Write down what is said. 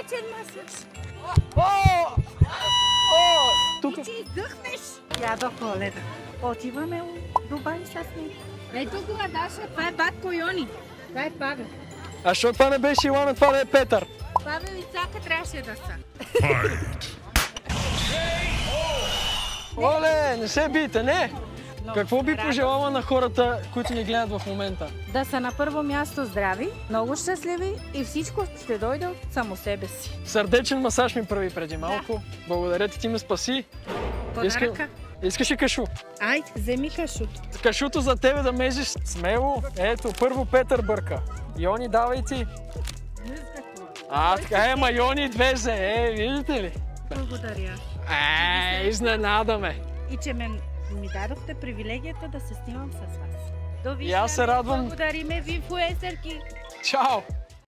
Сърдечен масаж. Тук. Ти издъхнеш. Дядо Коледа. Отиваме в Дубай с него. Ето го, Даша, това е батко Йони. Това е Павел. А що това не беше Илана, това да е Петър? Павел и Цака трябваше да са. Оле, не се бийте, не! Какво би пожелала на хората, които ни гледат в момента? Да са на първо място здрави, много щастливи и всичко ще дойде от само себе си. Сърдечен масаж ми прави преди малко. Благодаря ти ме спаси. Подаръка. Искаш ли кашу? Айде, вземи кашуто. Кашуто за тебе да мезиш смело. Ето, първо Петър бърка. Йони, давай ти. Така ма Йони две взе, видите ли? Благодаря. Изненадаме. И че ми дадохте привилегията да се снимам с вас. Довиждане. И аз се радвам. Благодариме ви, инфлуенсърки. Чао!